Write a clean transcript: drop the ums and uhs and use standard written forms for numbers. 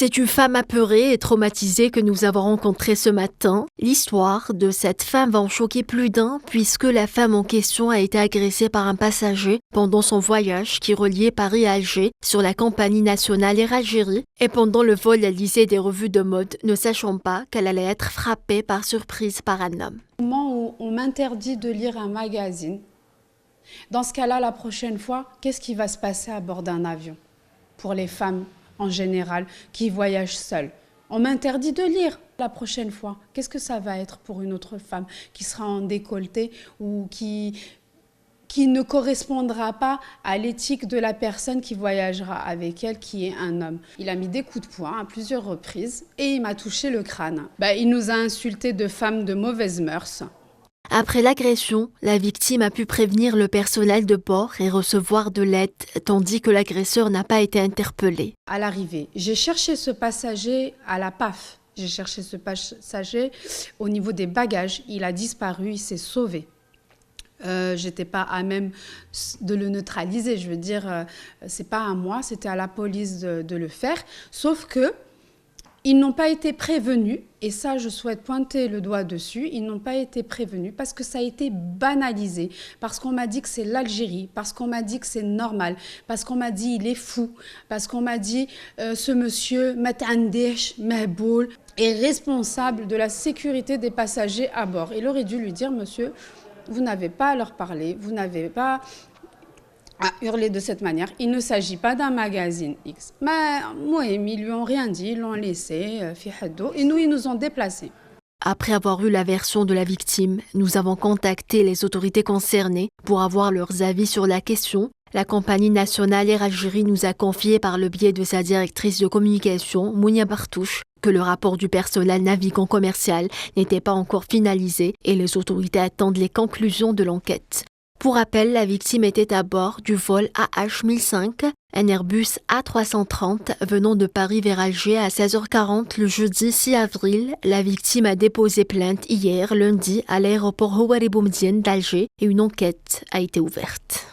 C'est une femme apeurée et traumatisée que nous avons rencontrée ce matin. L'histoire de cette femme va en choquer plus d'un puisque la femme en question a été agressée par un passager pendant son voyage qui reliait Paris à Alger sur la compagnie nationale Air Algérie. Et pendant le vol, elle lisait des revues de mode, ne sachant pas qu'elle allait être frappée par surprise par un homme. Au moment où on m'interdit de lire un magazine, dans ce cas-là, la prochaine fois, qu'est-ce qui va se passer à bord d'un avion pour les femmes en général qui voyagent seules? On m'interdit de lire la prochaine fois. Qu'est-ce que ça va être pour une autre femme qui sera en décolleté ou qui ne correspondra pas à l'éthique de la personne qui voyagera avec elle, qui est un homme? Il a mis des coups de poing à plusieurs reprises et il m'a touché le crâne. Il nous a insultés de femmes de mauvaises mœurs. Après l'agression, la victime a pu prévenir le personnel de bord et recevoir de l'aide, tandis que l'agresseur n'a pas été interpellé. À l'arrivée, j'ai cherché ce passager à la PAF. J'ai cherché ce passager au niveau des bagages. Il a disparu, il s'est sauvé. J'étais pas à même de le neutraliser. Je veux dire, c'est pas à moi, c'était à la police de le faire. Sauf que ils n'ont pas été prévenus, et ça, je souhaite pointer le doigt dessus. Ils n'ont pas été prévenus parce que ça a été banalisé, parce qu'on m'a dit que c'est l'Algérie, parce qu'on m'a dit que c'est normal, parce qu'on m'a dit il est fou, parce qu'on m'a dit ce monsieur, Matandesh, Mehboul, est responsable de la sécurité des passagers à bord. Il aurait dû lui dire, monsieur, vous n'avez pas à leur parler, vous n'avez pas à hurler de cette manière. Il ne s'agit pas d'un magazine X. Mais moi, ils lui ont rien dit, ils l'ont laissé, et nous, ils nous ont déplacés. Après avoir eu la version de la victime, nous avons contacté les autorités concernées pour avoir leurs avis sur la question. La compagnie nationale Air Algérie nous a confié par le biais de sa directrice de communication, Mounia Bartouche, que le rapport du personnel navigant commercial n'était pas encore finalisé et les autorités attendent les conclusions de l'enquête. Pour rappel, la victime était à bord du vol AH1005, un Airbus A330 venant de Paris vers Alger à 16h40 le jeudi 6 avril. La victime a déposé plainte hier, lundi, à l'aéroport Houari Boumediene d'Alger et une enquête a été ouverte.